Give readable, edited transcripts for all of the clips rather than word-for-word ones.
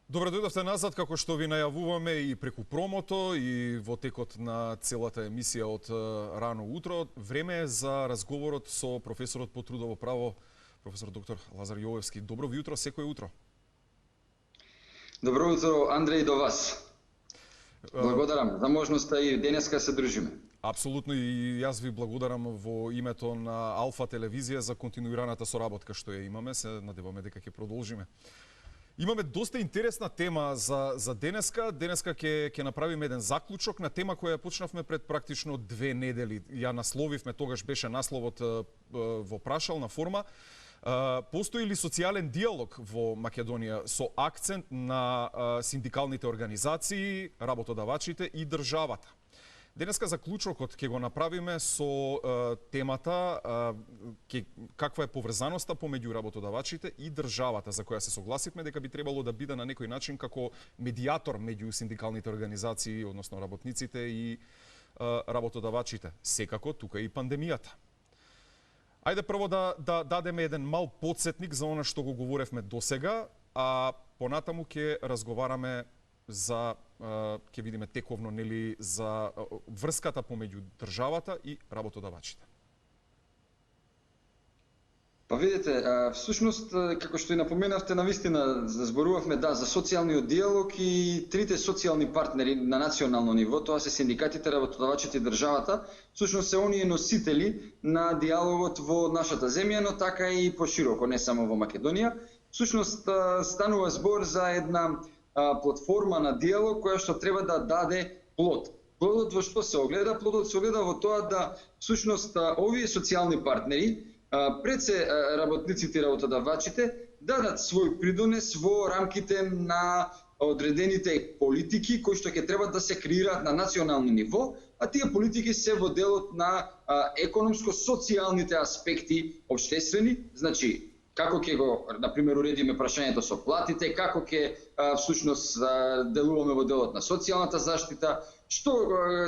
Добре дојдовте назад, како што ви најавуваме и преку промото и во текот на целата емисија од рано утро. Време е за разговорот со професорот по трудово право, професор доктор Лазар Јовевски. Добро ви утро, секој утро. Добро утро, Андреј, до вас. Благодарам за можноста и денеска се дружиме. Апсолутно, и јас ви благодарам во името на Алфа телевизија за континуираната соработка што ја имаме. Се надеваме дека ќе продолжиме. Имаме доста интересна тема за денеска. Денеска ќе направиме еден заклучок на тема која почнавме пред практично 2 недели. Ја насловивме, тогаш беше насловот во прашална форма. Постои ли социјален диалог во Македонија со акцент на синдикалните организации, работодавачите и државата? Денеска заклучокот ќе го направиме со темата каква е поврзаноста помеѓу работодавачите и државата, за која се согласивме дека би требало да биде на некој начин како медијатор меѓу синдикалните организации, односно работниците и работодавачите. Секако тука и пандемијата. Ајде прво да дадеме еден мал потсетник за она што го говоревме досега, а понатаму ќе разговараме за ќе видиме тековно нели за врската помеѓу државата и работодавачите. Па видите, всушност како што и напоменавте, навистина зборувавме за социјалниот диалог и трите социјални партнери на национално ниво, тоа се синдикатите, работодавачите и државата, всушност се оние носители на диалогот во нашата земја, но така и пошироко, не само во Македонија. Всушност станува збор за една платформа на диалог која што треба да даде плод. Плодот во што се огледа? Плодот се огледа во тоа да всушност овие социјални партнери, пред се работниците и работодавачите, дадат свој придонес во рамките на одредените политики кои што ќе треба да се креираат на национално ниво, а тие политики се во делот на економско-социјалните аспекти општествени, значи како ќе го, например, уредиме прашањето со платите, како ќе всушност делуваме во делот на социјалната заштита, што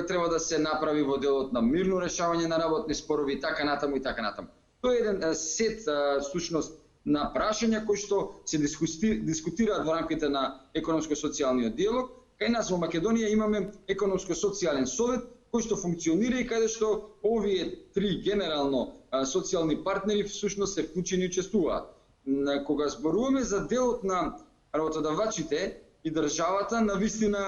треба да се направи во делот на мирно решавање на работни спорови, така натаму и така натаму. Тоа е еден сет всушност на прашања кои што се дискутираат во рамките на економско-социјалниот диалог. Кај нас во Македонија имаме економско-социјален совет кој што функционира и каде што овие три генерално социјални партнери всушност се вклучени и учествуваат. Кога зборуваме за делот на работодавачите и државата, навистина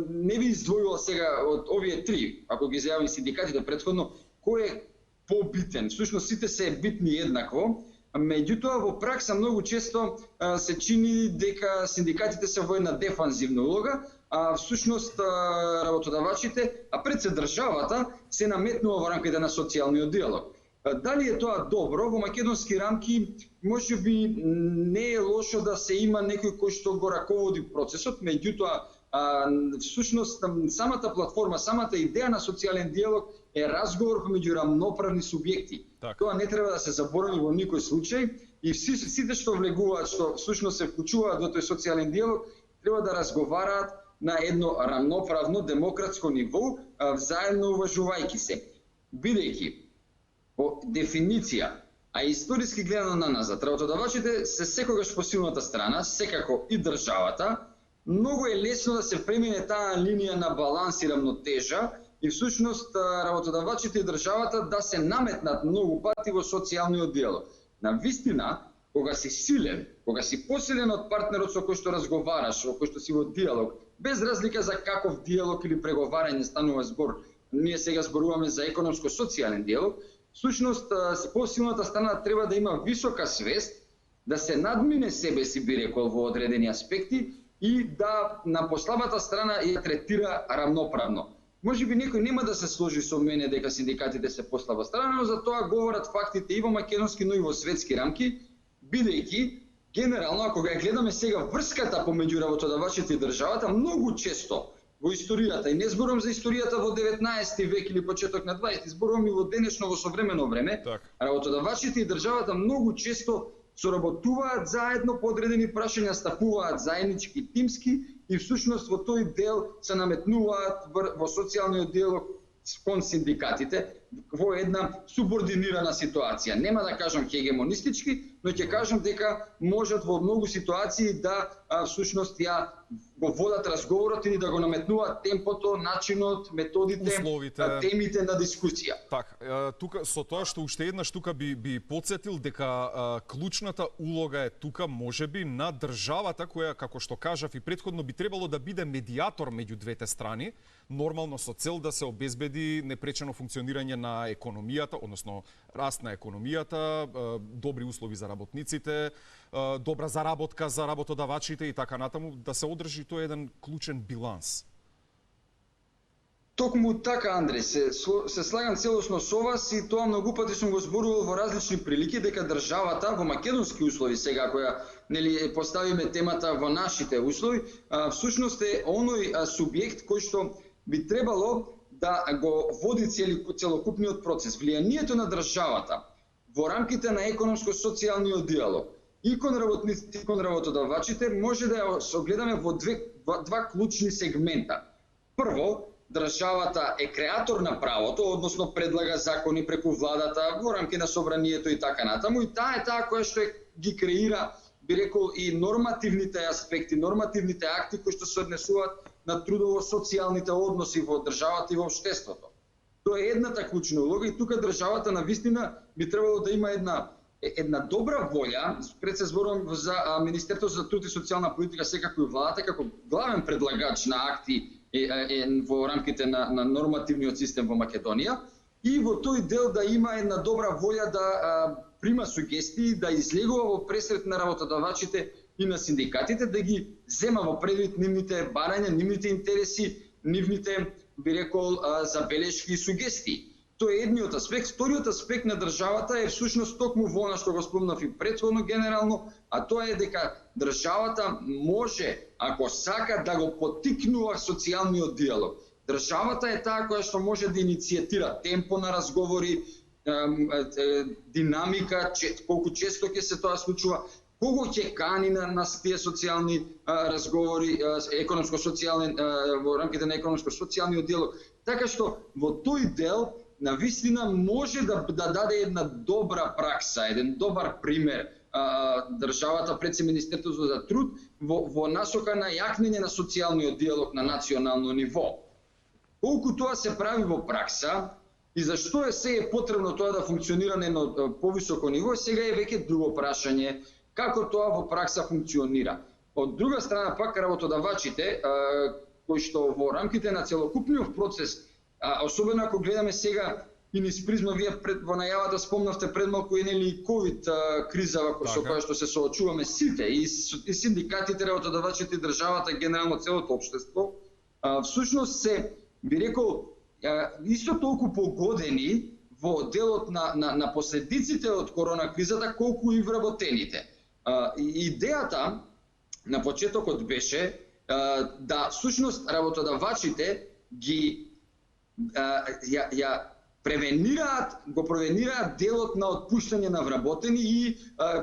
не би издвојувал сега од овие три, ако ги изјавим синдикатите претходно, кој е побитен. Всушност сите се битни еднакво, меѓутоа во пракса многу често се чини дека синдикатите се во една дефанзивна улога, а всушност работодавачите, а пред се државата, се наметнува во рамките на социјалниот диалог. Дали е тоа добро? Во македонски рамки можеби не е лошо да се има некој кој што го раководи процесот, меѓутоа всушност самата платформа, самата идеја на социјален диалог е разговор помеѓу рамноправни субјекти. Так. Тоа не треба да се заборави во никој случај и сите што влегуваат, што всушност се вклучуваат во тој социјален диалог, треба да разговараат на едно рамноправно демократско ниво, заедно уважувајќи се. Бидејќи по дефиниција, а историски гледано на назад, работодавачите се секогаш по силната страна, секако и државата. Многу е лесно да се премине таа линија на баланс и рамнотежа и всушност работодавачите и државата да се наметнат многу пати во социјалниот диалог. Навистина, кога си силен, кога си посилен од партнерот со кој што разговараш, со кој што си во диалог, без разлика за каков диалог или преговарање станува збор, ние сега зборуваме за економско-социјален диалог, всушност посилната страна треба да има висока свест, да се надмине себе си, би рекол, во одредени аспекти и да на послабата страна ја третира рамноправно. Можеби некој нема да се сложи со мене дека синдикатите се послаба страна, но за тоа говорат фактите и во македонски, но и во светски рамки, бидејќи генерално, ако ја гледаме сега врската помеѓу работодавачите и државата, многу често во историјата, и не зборувам за историјата во 19 век или почеток на 20, зборувам и во денешно, во современо време, Так. работодавачите и државата многу често соработуваат заедно по одредени прашања, стапуваат заеднички, тимски и всушност во тој дел се наметнуваат во социјалниот диалог кон синдикатите, во една субординирана ситуација. Нема да кажам хегемонистички, но ќе кажам дека можат во многу ситуации да всушност ја го водат разговорот или да го наметнуваат темпото, начинот, методите, условите, темите на дискусија. Така, тука со тоа што уште еднаш тука би потсетил дека клучната улога е тука можеби на државата која, како што кажав и претходно, би требало да биде медијатор меѓу двете страни, нормално со цел да се обезбеди непречено функционирање на економијата, односно раст на економијата, добри услови за работниците, добра заработка за работодавачите и така натаму, да се одржи тој еден клучен биланс. Токму така, Андреј, се слагам целосно со вас и тоа многу пати сум го зборувал во различни прилики дека државата во македонски услови сега која нели поставиме темата во нашите услови, всушност е оној субјект кој што би требало да го води целокупниот процес. Влијанието на државата во рамките на економско-социјалниот диалог и кон работниците и кон работодавачите може да ја согледаме во два клучни сегмента. Прво, државата е креатор на правото, односно предлага закони преку владата во рамки на собранието и така натаму, и таа е таа која што ги креира, би рекол, и нормативните аспекти, нормативните акти кои што се однесуваат на трудово-социјалните односи во државата и во општеството. Тоа е едната клучна улога и тука државата навистина би требало да има една добра волја. Пред се зборувам за Министерството за труд и социјална политика, секако и владата како главен предлагач на акти во рамките на нормативниот систем во Македонија, и во тој дел да има една добра волја да прима сугестии, да излегува во пресред на работодавачите и на синдикатите, да ги зема во предвид нивните барања, нивните интереси, нивните, би рекол, забелешки и сугестии. Тоа е едниот аспект. Вториот аспект на државата е всушност токму во она што го спомнав и претходно генерално, а тоа е дека државата може, ако сака, да го поттикнува социјалниот диалог. Државата е таа која што може да иницијатира темпо на разговори, динамика, колку често ќе се тоа случува, кого ќе кани на тие социјални разговори, економско-социјални, во рамките на економско-социјалниот диалог. Така што во тој дел навистина може да даде една добра пракса, еден добар пример државата пред се Министерството за труд во насока на јакнење на социјалниот диалог на национално ниво. Колку тоа се прави во пракса и зашто е потребно тоа да функционира на едно повисоко ниво, сега е веќе друго прашање како тоа во пракса функционира. Од друга страна пак работодавачите кои што во рамките на целокупниот процес, особено ако гледаме сега и низ призма, вие во најавата спомнавте пред малку нели ковид криза со која што се соочуваме сите, и синдикатите, работодавачите, државата, генерално целото општество, всушност се, би рекол, исто толку погодени во делот на последиците од корона кризата колку и вработените. Идејата на почетокот беше да всушност работодавачите ги го превенираат делот на отпуштање на вработени и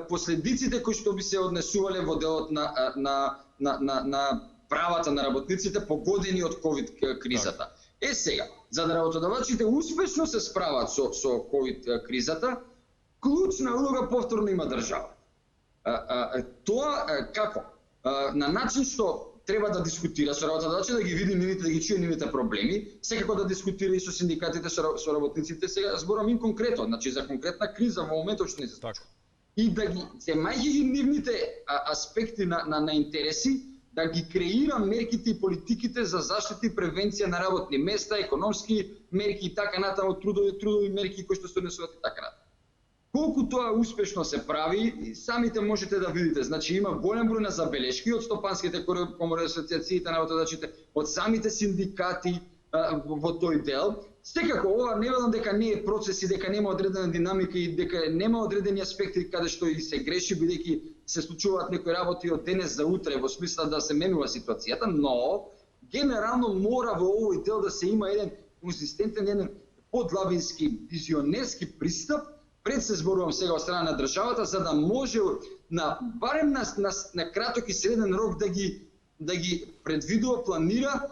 последиците кои што би се однесувале во делот на правата на работниците погодени од ковид кризата. Сега, за да работодавачите успешно се справат со ковид кризата, клучна улога повторно има држава. Тоа како? На начин што треба да дискутира со работодавачите, да ги види нивните, да ги чуе нивните проблеми, секако да дискутира и со синдикатите, со работниците. Сега зборам им конкретно, значи за конкретна криза во моментот што не се случува. И да ги земајќи ги нивните аспекти на интереси, да ги креира мерките и политиките за заштита и превенција на работни места, економски мерки и така натаму, трудови мерки кои што се однесуваат и така натаму. Колку тоа успешно се прави, самите можете да видите. Значи има голем број на забелешки од стопанските комори, асоциациите на работодавачите, од самите синдикати во тој дел. Секако ова не велам дека не е процес и дека нема одредена динамика и дека нема одредени аспекти каде што и се греши, бидејќи се случуваат некои работи од денес за утре во смисла да се менува ситуацијата, но генерално мора во овој дел да се има еден консистентен, еден подлабински, визионерски пристап. Пред се зборувам сега од страна на државата, за да може барем на краток и среден рок да ги предвидува, планира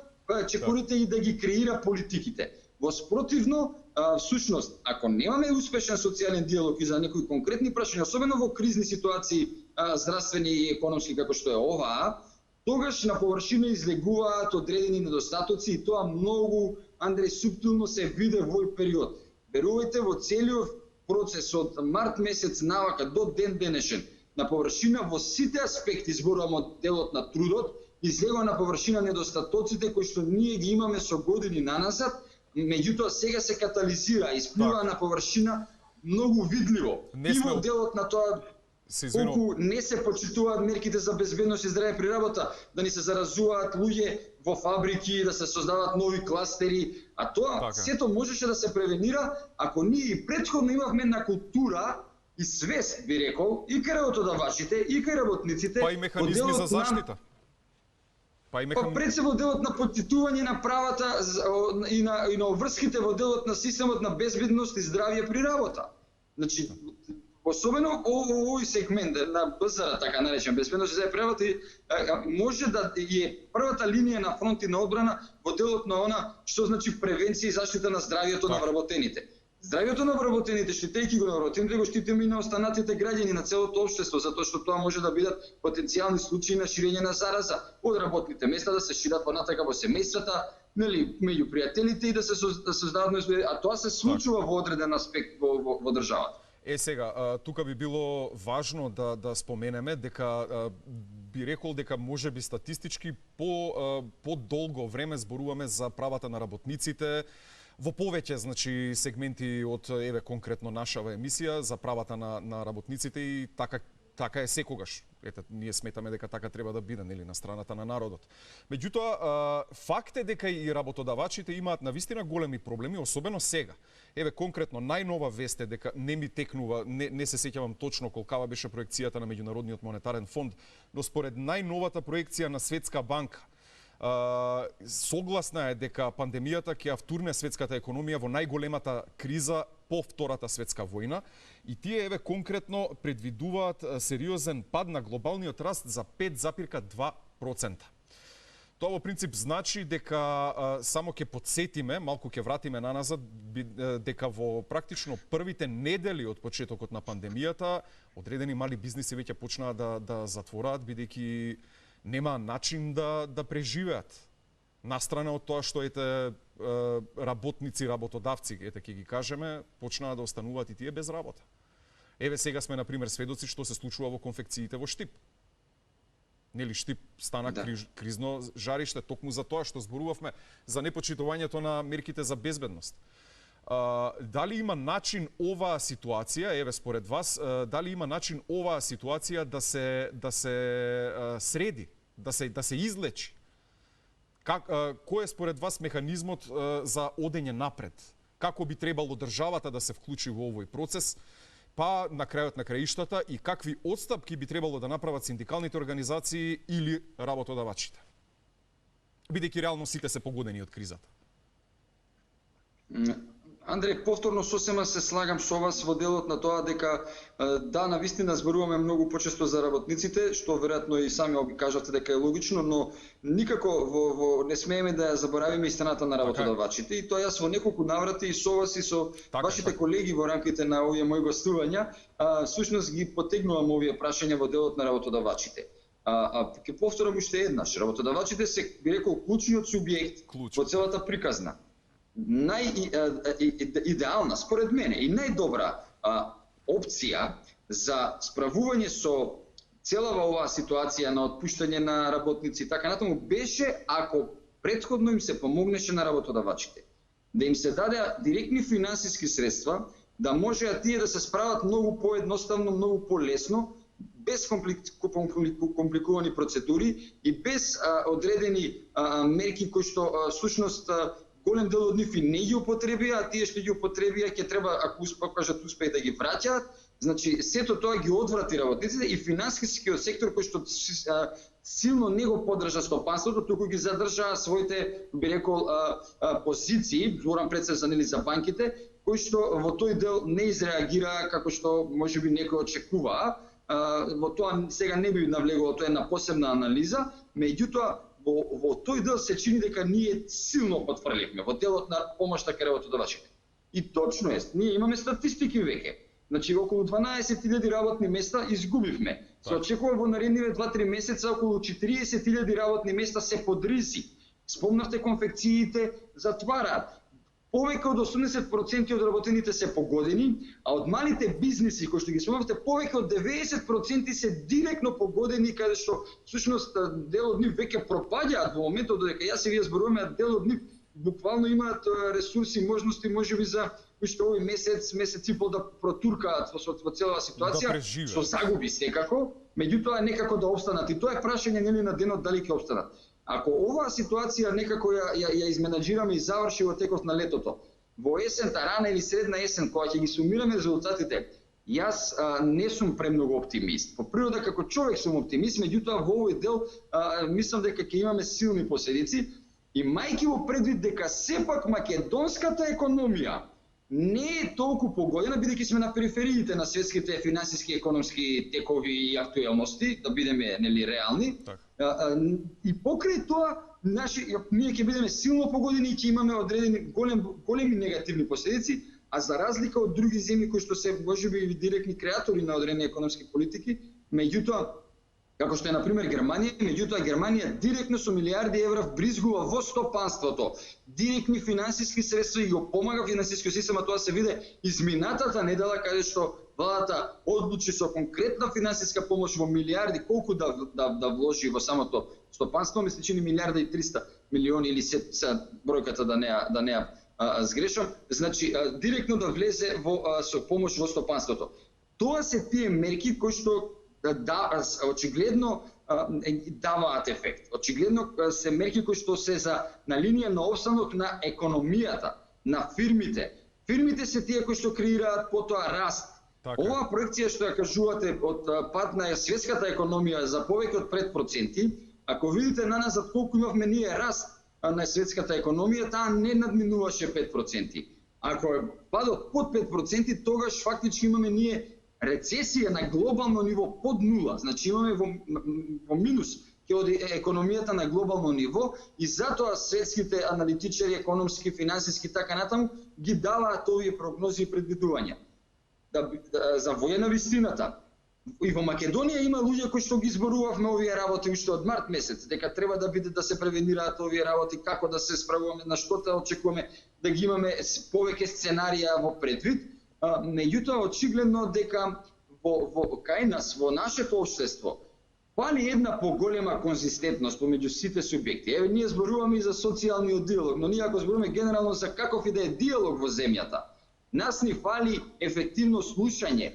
чекорите и да ги креира политиките. Во спротивно, всушност, ако немаме успешен социјален диалог и за некои конкретни прашања, особено во кризни ситуации, здравствени и економски како што е оваа, тогаш на површина излегуваат одредени недостатоци и тоа многу, Андреј, суптилно се виде во овој период. Верувајте, во целиот процес од март месец навака до ден денешен, на површина во сите аспекти, зборувам од делот на трудот, излегува на површина недостатоците кои што ние ги имаме со години наназад, меѓутоа сега се катализира, исплива на површина многу видливо. И во делот на тоа колку не се почитуваат мерките за безбедност и здраве при работа, да ни се заразуваат луѓе во фабрики, да се создаваат нови кластери, а тоа сето можеше да се превенира ако ние и претходно имавме една култура и свест, би рекол, и кај работодавачите, и кај работниците, па и механизми за заштита. Па пред се во делот на поттитување на правата и на обврските во делот на системот на безбедност и здравје при работа. Значи, особено овој сегмент на БЗР, така наречен, безбедност и здравје при работа, може да е првата линија на фронт и на одбрана во делот на она што значи превенција и заштита на здравјето на вработените. Здравјето на вработените, штитејќи го на вработените, го штитиме и на останатите граѓани на целото општество, затоа што тоа може да бидат потенцијални случаи на ширење на зараза од работните места, да се шират понатака во семејствата, нели, меѓу пријателите и да се создадат, а тоа се случува во одреден аспект во државата. Сега, тука би било важно да споменеме дека би рекол дека можеби статистички по долго време зборуваме за правата на работниците во повеќе, значи, сегменти од еве конкретно нашава емисија за правата на работниците и така е секогаш. Ете, ние сметаме дека така треба да биде, нели, на страната на народот. Меѓутоа, факт е дека и работодавачите имаат навистина големи проблеми, особено сега. Еве конкретно најнова вест е дека не ми текнува, не се сеќавам точно колкава беше проекцијата на Меѓународниот монетарен фонд, но според најновата проекција на Светска банка, согласна е дека пандемијата ќе ја втурне светската економија во најголемата криза по Втората светска војна и тие еве конкретно предвидуваат сериозен пад на глобалниот раст за 5,2%. Тоа во принцип значи дека само ќе потсетиме, малку ќе вратиме наназад, дека во практично првите недели од почетокот на пандемијата одредени мали бизниси веќе почнаа да затвораат бидејќи нема начин да преживеат. Настрана од тоа што работници, работодавци, ќе ги кажеме, почнаа да остануваат и тие без работа. Еве сега сме, например, сведоци што се случува во конфекциите во Штип. Нели, Штип стана кризно жариште, токму за тоа што зборувавме за непочитувањето на мерките за безбедност. Дали има начин оваа ситуација, еве според вас, дали има начин оваа ситуација да се среди, да се излечи? Кој е според вас механизмот за одење напред? Како би требало државата да се вклучи во овој процес? Па на крајот на краиштата и какви отстапки би требало да направат синдикалните организации или работодавачите? Бидејќи реално сите се погодени од кризата. Андреј, повторно сосема се слагам со вас во делот на тоа дека да, навистина зборуваме многу почесто за работниците, што веројатно и сами кажавте дека е логично, но никако не смееме да ја заборавиме и страната на работодавачите. И тоа јас во неколку наврати и со вас и со вашите колеги во рамките на овие мои гостувања, всушност ги потегнувам овие прашања во делот на работодавачите. Ќе повторам уште еднаш, работодавачите се, би рекол, клучниот субјект во целата приказна. Идеална, според мене, и најдобра опција за справување со целава оваа ситуација на отпуштање на работници и така натаму беше ако претходно им се помогнеше на работодавачите. Да им се даде директни финансиски средства, да можеа тие да се справат многу поедноставно, многу полесно, без компликувани процедури и без одредени мерки кои што всушност голем дел од нив и не ги употребија, а тие што ги употребија ќе треба, ако кажат успеј да ги враќаат. Значи, сето тоа ги одврати работниците и финансискиот сектор кој што силно не го поддржа стопанството, туку ги задржаа своите, би рекол, позиции, зборам пред се за банките, кои што во тој дел не изреагираа како што можеби некои очекуваа. Во тоа сега не би навлегувал, тоа е на посебна анализа, меѓутоа во тој дел се чини дека ние силно потфрливме во делот на помошта кај работодавачите. И точно е, ние имаме статистики веќе. Значи околу 12.000 работни места изгубивме. Се очекува во наредниве 2-3 месеца околу 40.000 работни места се под ризик. Спомнавте конфекциите затвараат. Повеќе од 80% од работените се погодени, а од малите бизниси кои што ги спомнавте, повеќе од 90% се директно погодени, каде што всушност дел од нив веќе пропаѓаат во моментот додека јас и вие зборуваме, а дел од нив буквално имаат ресурси, можности, можеби за уште овој месец и пол да протуркаат во целава ситуација, да со загуби секако, меѓутоа некако да опстанат. И тоа е прашање нели на денот дали ќе опстанат. Ако оваа ситуација некако ја изменаџираме и заврши во текот на летото, во есента, рана или средна есен, кога ќе ги сумираме резултатите, јас не сум премногу оптимист. По природа како човек сум оптимист, меѓутоа во овој дел мислам дека ќе имаме силни последици, имајќи во предвид дека сепак македонската економија не е толку погодена, бидејќи сме на перифериите на светските финансиски и економски текови и актуелности, да бидеме нели реални. И покрај тоа, ние ќе бидеме силно погодени и ќе имаме одредени големи негативни последици, а за разлика од други земји кои што се можеби директни креатори на одредени економски политики, меѓутоа како што е на пример Германија, меѓутоа Германија директно со милиарди евра вбризгува во стопанството директни финансиски средства и го помага финансискиот систем, а тоа се виде изминатата недела каде што владата одлучи со конкретна финансиска помош во милиарди, колку да вложи во самото стопанство, ми се чини 1.300 милиони или се бројката да не ја сгрешам, значи директно да влезе со помош во стопанството. Тоа се тие мерки кои што очигледно даваат ефект. Очигледно се мерки кои што се на линија на опстанок на економијата, на фирмите. Фирмите се тие кои што креираат потоа раст. Оваа проекција што ја кажувате од пат на светската економија за повеќе од 5%, ако видите на нас за колку имавме ние раст на светската економија, таа не надминуваше 5%. Ако е падот под 5%, тогаш фактички имаме ние рецесија на глобално ниво под нула, значи имаме во минус ќе оди економијата на глобално ниво и затоа светските аналитичари, економски, финансиски така натаму ги даваат овие прогнози и предвидувања. За воена вистината. И во Македонија има луѓе кои што ги зборувавме овие работи уште од март месец, дека треба да се превенираат овие работи, како да се справуваме, на што да очекуваме, да ги имаме повеќе сценарија во предвид. Меѓутоа очигледно дека кај нас, во нашето општество, фали една поголема конзистентност помеѓу сите субјекти. Еве, ние зборуваме и за социјалниот диалог, но ние ако зборуваме генерално за каков и да е диалог во земјата, нас ни фали ефективно слушање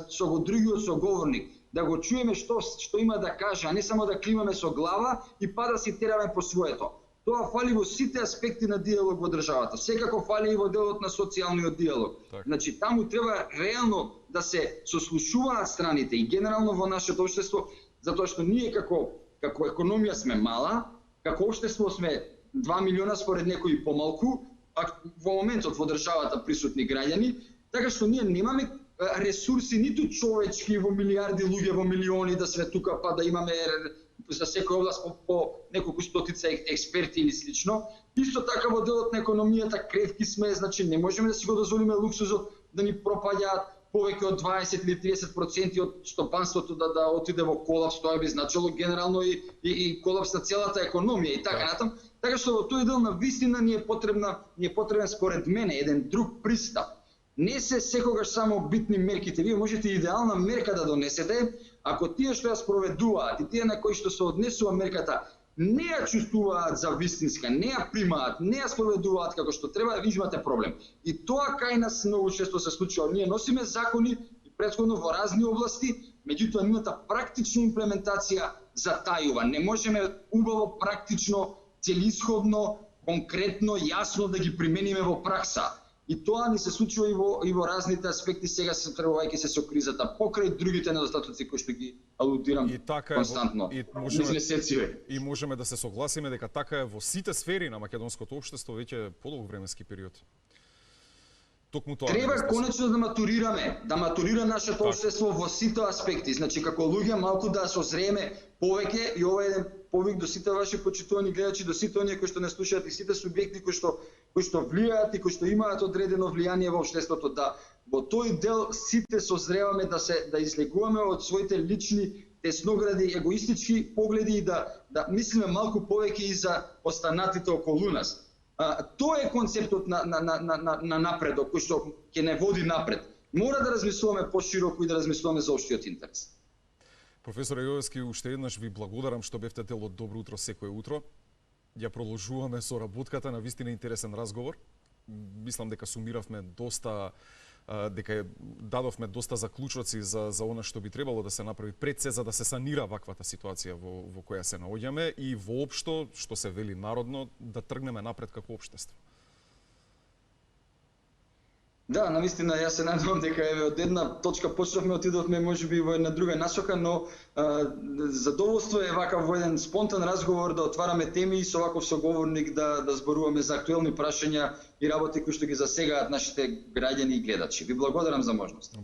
со го другиот соговорник, да го чуеме што има да каже, а не само да климаме со глава и па да си тераме по своето. Тоа фали во сите аспекти на диалог во државата. Секако фали и во делот на социјалниот диалог. Значи, таму треба реално да се сослушуваат страните и генерално во нашето општество, затоа што ние како економија сме мала, како општество сме 2 милиона според некои помалку, а во моментот во државата присутни граѓани, така што ние немаме ресурси ниту човечки во милиарди луѓе, во милиони да све тука, па да имаме за секоја област по неколку стотица експерти или слично. Исто така во делот на економијата кревки сме, значи не можеме да си го дозволиме луксузот да ни пропаѓаат повеќе од 20 или 30% од стопанството да отиде во колапс. Тоа би значило генерално и колапс на целата економија и така натаму. Така што во тој дел на вистина ни е потребен според мене еден друг пристап. Не се секогаш само битни мерките. Вие можете идеална мерка да донесете, ако тие што ја спроведуваат и тие на кои што се однесува мерката не ја чувствуваат за вистинска, не ја примаат, не ја спроведуваат како што треба, ви имате проблем. И тоа кај нас многу често се случува. Ние носиме закони претходно во разни области, меѓутоа нивната практична имплементација затајува. Не можеме убаво, практично, целисходно, конкретно, јасно да ги примениме во пракса. И тоа ни се случува и во разните аспекти, сега се требувајќи се со кризата, покрај другите недостатоци кои што ги алудирам константно. И можеме да се согласиме дека така е во сите сфери на македонското општество веќе подолг временски период. Токму тоа треба конечно да матурира нашето општество во сите аспекти. Значи како луѓе малку да созрееме повеќе и ова е еден повик до сите ваши почитувани гледачи, до сите оние кои што не слушаат и сите субјекти кои што кои што влијаат и кои што имаат одредено влијание во општеството, да во тој дел сите созреваме да излегуваме од своите лични тесногради, егоистички погледи и да мислиме малку повеќе и за останатите околу нас. Тоа е концептот на напредок кој што ќе не води напред. Мора да размислуваме пошироко и да размислуваме за општиот интерес. Професор Јовевски, уште еднаш ви благодарам што бевте дел од Добро утро секое утро. Ја продолжуваме со работката на вистина интересен разговор. Мислам дека сумиравме доста, дека дадовме доста заклучоци за она што би требало да се направи пред се за да се санира ваквата ситуација во која се наоѓаме и воопшто, што се вели народно, да тргнеме напред како општество. Да, навистина, јас се надевам дека од една точка почнавме, отидовме можеби во една друга насока, но задоволство е вакав во еден спонтан разговор да отвараме теми и со ваков соговорник да зборуваме за актуелни прашања и работи кои што ги засегаат нашите граѓани и гледачи. Ви благодарам за можност.